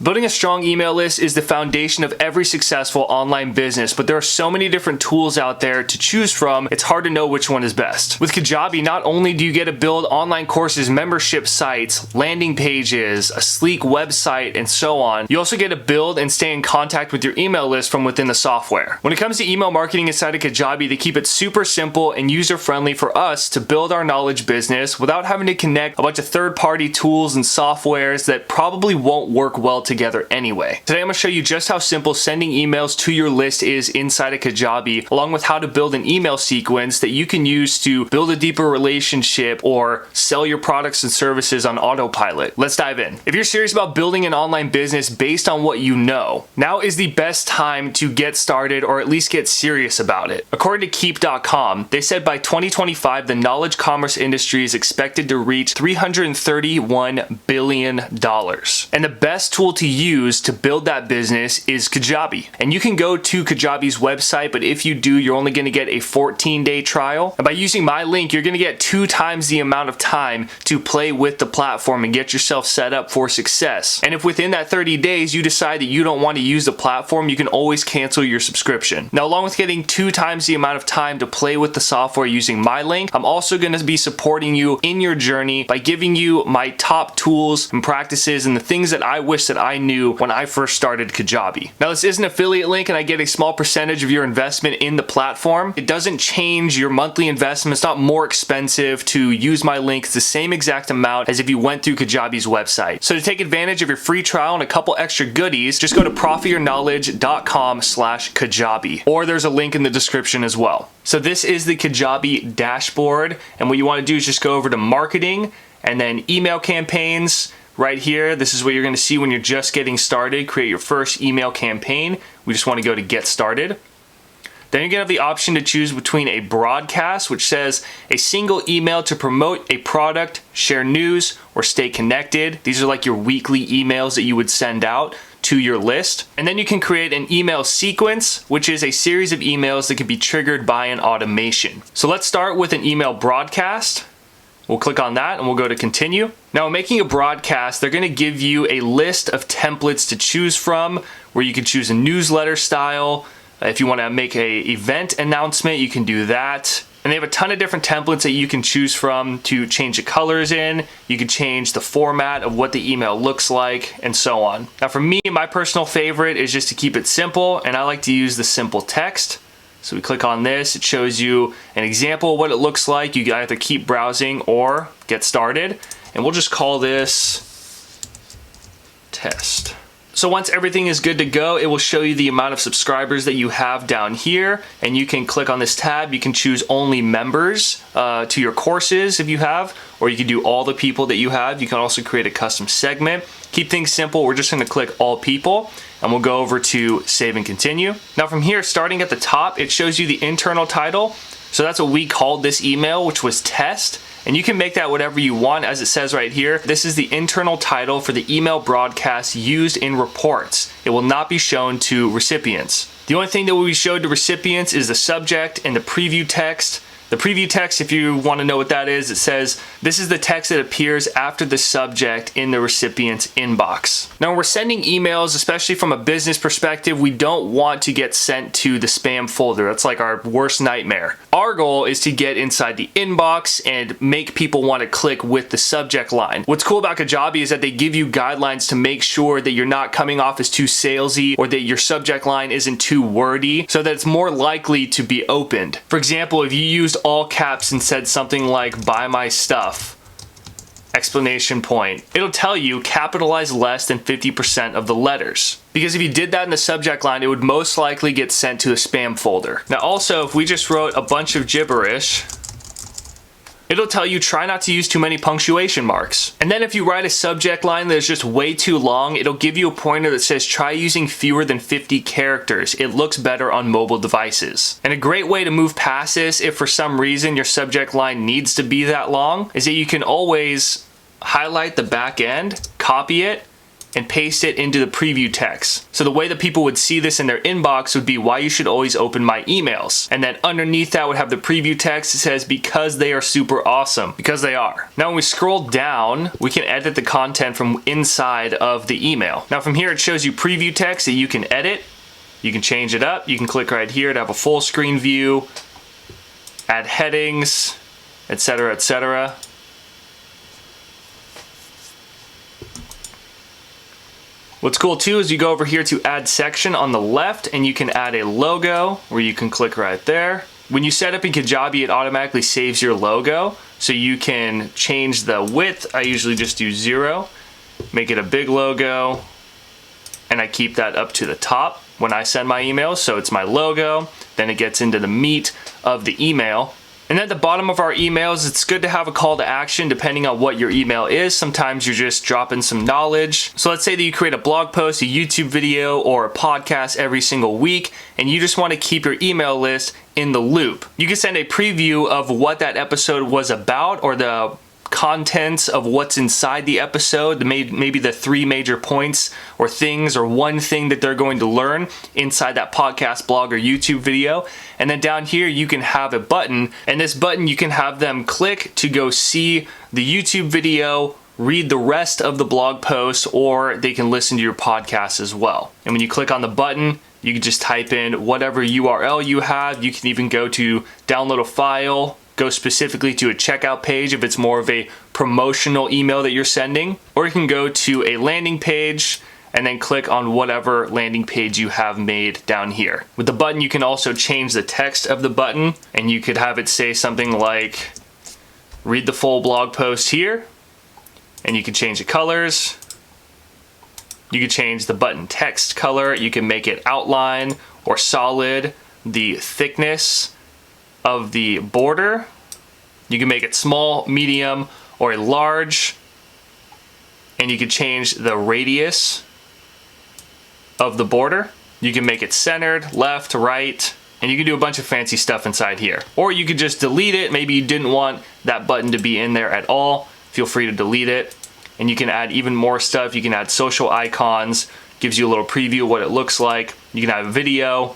Building a strong email list is the foundation of every successful online business, but there are so many different tools out there to choose from, it's hard to know which one is best. With Kajabi, not only do you get to build online courses, membership sites, landing pages, a sleek website, and so on, you also get to build and stay in contact with your email list from within the software. When it comes to email marketing inside of Kajabi, they keep it super simple and user-friendly for us to build our knowledge business without having to connect a bunch of third-party tools and softwares that probably won't work well together anyway. Today I'm going to show you just how simple sending emails to your list is inside of Kajabi, along with how to build an email sequence that you can use to build a deeper relationship or sell your products and services on autopilot. Let's dive in. If you're serious about building an online business based on what you know, now is the best time to get started or at least get serious about it. According to Keep.com, they said by 2025 the knowledge commerce industry is expected to reach $331 billion. And the best tool to use to build that business is Kajabi. And you can go to Kajabi's website, but if you do, you're only going to get a 14-day trial. And by using my link, you're going to get 2 times the amount of time to play with the platform and get yourself set up for success. And if within that 30 days you decide that you don't want to use the platform, you can always cancel your subscription. Now, along with getting 2 times the amount of time to play with the software using my link, I'm also going to be supporting you in your journey by giving you my top tools and practices and the things that I wish that I knew when I first started Kajabi. Now, this is an affiliate link and I get a small percentage of your investment in the platform. It doesn't change your monthly investment. It's not more expensive to use my link. It's the same exact amount as if you went through Kajabi's website. So to take advantage of your free trial and a couple extra goodies, just go to profityourknowledge.com/Kajabi, or there's a link in the description as well. So this is the Kajabi dashboard, and what you want to do is just go over to marketing and then email campaigns. Right here, this is what you're going to see when you're just getting started. Create your first email campaign. We just want to go to get started. Then you're going to have the option to choose between a broadcast, which says a single email to promote a product, share news, or stay connected. These are like your weekly emails that you would send out to your list. And then you can create an email sequence, which is a series of emails that can be triggered by an automation. So let's start with an email broadcast. We'll click on that and we'll go to continue. Now, when making a broadcast, they're going to give you a list of templates to choose from where you can choose a newsletter style. If you want to make an event announcement, you can do that. And they have a ton of different templates that you can choose from to change the colors in. You can change the format of what the email looks like and so on. Now, for me, my personal favorite is just to keep it simple, and I like to use the simple text. So we click on this, it shows you an example of what it looks like. You can either keep browsing or get started. And we'll just call this test. So once everything is good to go, it will show you the amount of subscribers that you have down here. And you can click on this tab. You can choose only members to your courses if you have, or you can do all the people that you have. You can also create a custom segment. Keep things simple. We're just going to click all people. And we'll go over to save and continue. Now from here, starting at the top, it shows you the internal title. So that's what we called this email, which was test. And you can make that whatever you want, as it says right here. This is the internal title for the email broadcast used in reports. It will not be shown to recipients. The only thing that will be showed to recipients is the subject and the preview text. The preview text, if you want to know what that is, it says this is the text that appears after the subject in the recipient's inbox. Now, when we're sending emails, especially from a business perspective, we don't want to get sent to the spam folder. That's like our worst nightmare. Our goal is to get inside the inbox and make people want to click with the subject line. What's cool about Kajabi is that they give you guidelines to make sure that you're not coming off as too salesy or that your subject line isn't too wordy so that it's more likely to be opened. For example, if you used all caps and said something like buy my stuff, exclamation point, it'll tell you capitalize less than 50% of the letters. Because if you did that in the subject line, it would most likely get sent to a spam folder. Now also, if we just wrote a bunch of gibberish, it'll tell you try not to use too many punctuation marks. And then if you write a subject line that's just way too long, it'll give you a pointer that says try using fewer than 50 characters. It looks better on mobile devices. And a great way to move past this, if for some reason your subject line needs to be that long, is that you can always highlight the back end, copy it, and paste it into the preview text. So the way that people would see this in their inbox would be why you should always open my emails. And then underneath that would have the preview text. It says because they are super awesome, because they are. Now when we scroll down, we can edit the content from inside of the email. Now from here it shows you preview text that you can edit. You can change it up. You can click right here to have a full screen view, add headings, etc., etc. What's cool too is you go over here to add section on the left and you can add a logo where you can click right there. When you set up in Kajabi, it automatically saves your logo. So you can change the width. I usually just do 0, make it a big logo, and I keep that up to the top when I send my emails. So it's my logo, then it gets into the meat of the email. And at the bottom of our emails, it's good to have a call to action depending on what your email is. Sometimes you're just dropping some knowledge. So let's say that you create a blog post, a YouTube video, or a podcast every single week, and you just want to keep your email list in the loop. You can send a preview of what that episode was about or the contents of what's inside the episode, maybe the 3 major points or things or one thing that they're going to learn inside that podcast, blog, or YouTube video. And then down here you can have a button, and this button you can have them click to go see the YouTube video, read the rest of the blog post, or they can listen to your podcast as well. And when you click on the button, you can just type in whatever URL you have. You can even go to download a file, go specifically to a checkout page if it's more of a promotional email that you're sending, or you can go to a landing page and then click on whatever landing page you have made down here. With the button, you can also change the text of the button, and you could have it say something like, read the full blog post here, and you can change the colors. You can change the button text color. You can make it outline or solid, the thickness of the border. You can make it small, medium, or a large, and you can change the radius of the border. You can make it centered, left, right, and you can do a bunch of fancy stuff inside here. Or you could just delete it. Maybe you didn't want that button to be in there at all. Feel free to delete it. And you can add even more stuff. You can add social icons, gives you a little preview of what it looks like. You can have a video,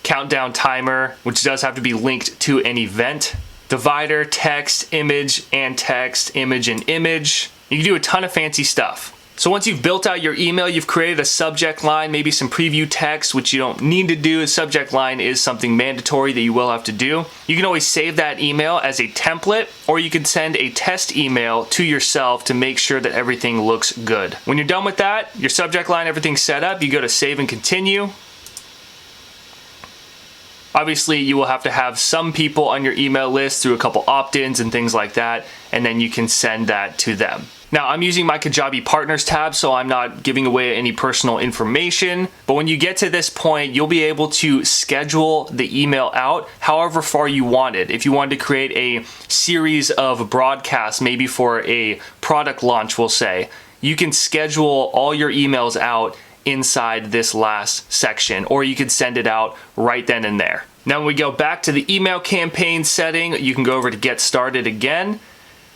countdown timer, which does have to be linked to an event, divider, text, image, and text, image, and image. You can do a ton of fancy stuff. So once you've built out your email, you've created a subject line, maybe some preview text, which you don't need to do. A subject line is something mandatory that you will have to do. You can always save that email as a template, or you can send a test email to yourself to make sure that everything looks good. When you're done with that, your subject line, everything's set up, you go to save and continue. Obviously, you will have to have some people on your email list through a couple opt-ins and things like that, and then you can send that to them. Now, I'm using my Kajabi Partners tab, so I'm not giving away any personal information, but when you get to this point, you'll be able to schedule the email out however far you want it. If you wanted to create a series of broadcasts, maybe for a product launch, we'll say, you can schedule all your emails out inside this last section, or you could send it out right then and there. Now when we go back to the email campaign setting, you can go over to get started again.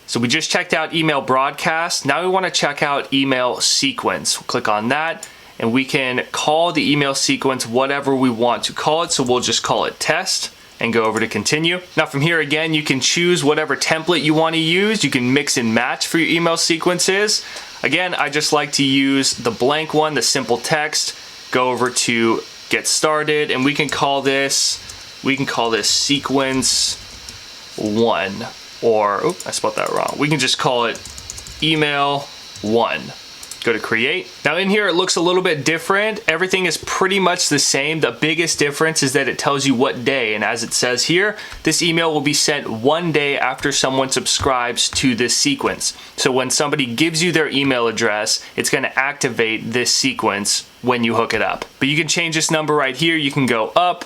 So we just checked out email broadcast. Now we want to check out email sequence. We'll click on that and we can call the email sequence whatever we want to call it. So we'll just call it test and go over to continue. Now from here again, you can choose whatever template you want to use. You can mix and match for your email sequences. Again, I just like to use the blank one, the simple text. Go over to get started and we can call this sequence 1, or I spelled that wrong. We can just call it email 1. Go to create. Now in here it looks a little bit different. Everything is pretty much the same. The biggest difference is that it tells you what day, and as it says here, this email will be sent 1 day after someone subscribes to this sequence. So when somebody gives you their email address, it's going to activate this sequence when you hook it up. But you can change this number right here. You can go up,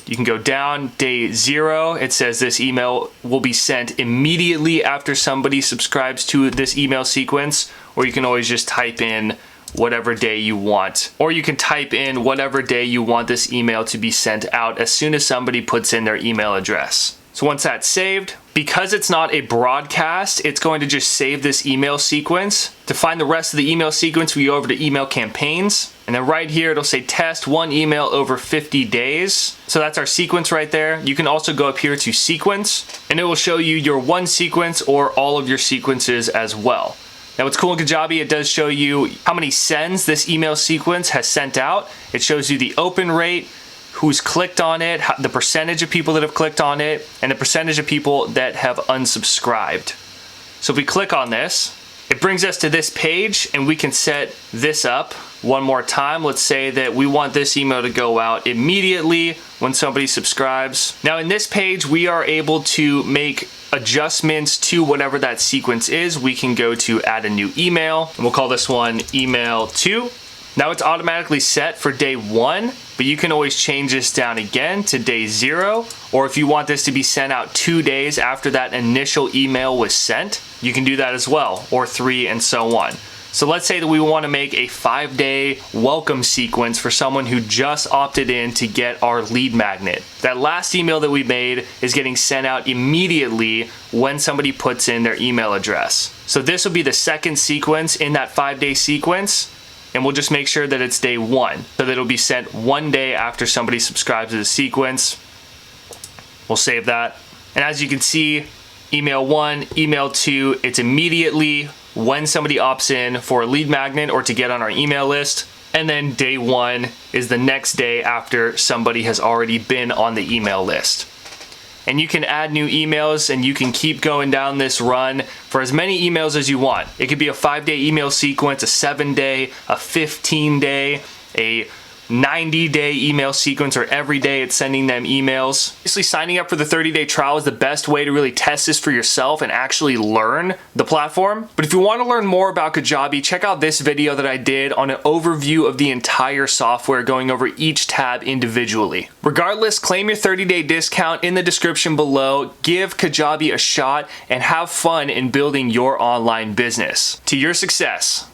you can go down. Day 0, it says this email will be sent immediately after somebody subscribes to this email sequence, or you can always just type in whatever day you want. Or you can type in whatever day you want this email to be sent out as soon as somebody puts in their email address. So once that's saved, because it's not a broadcast, it's going to just save this email sequence. To find the rest of the email sequence, we go over to email campaigns. And then right here, it'll say test 1 email over 50 days. So that's our sequence right there. You can also go up here to sequence, and it will show you your 1 sequence or all of your sequences as well. Now what's cool in Kajabi, it does show you how many sends this email sequence has sent out. It shows you the open rate, who's clicked on it, the percentage of people that have clicked on it, and the percentage of people that have unsubscribed. So if we click on this, it brings us to this page, and we can set this up one more time. Let's say that we want this email to go out immediately when somebody subscribes. Now in this page, we are able to make adjustments to whatever that sequence is. We can go to add a new email, and we'll call this one email 2. Now it's automatically set for day 1, but you can always change this down again to day 0, or if you want this to be sent out 2 days after that initial email was sent, you can do that as well, or 3 and so on. So let's say that we want to make a 5-day welcome sequence for someone who just opted in to get our lead magnet. That last email that we made is getting sent out immediately when somebody puts in their email address. So this will be the second sequence in that 5-day sequence, and we'll just make sure that it's day 1, so that it'll be sent 1 day after somebody subscribes to the sequence. We'll save that. And as you can see, email 1, email 2, it's immediately when somebody opts in for a lead magnet or to get on our email list. And then day 1 is the next day after somebody has already been on the email list. And you can add new emails, and you can keep going down this run for as many emails as you want. It could be a 5-day email sequence, a 7-day, a 15-day, a 90-day email sequence, or every day it's sending them emails. Obviously, signing up for the 30-day trial is the best way to really test this for yourself and actually learn the platform. But if you want to learn more about Kajabi, check out this video that I did on an overview of the entire software, going over each tab individually. Regardless, claim your 30-day discount in the description below, give Kajabi a shot, and have fun in building your online business. To your success.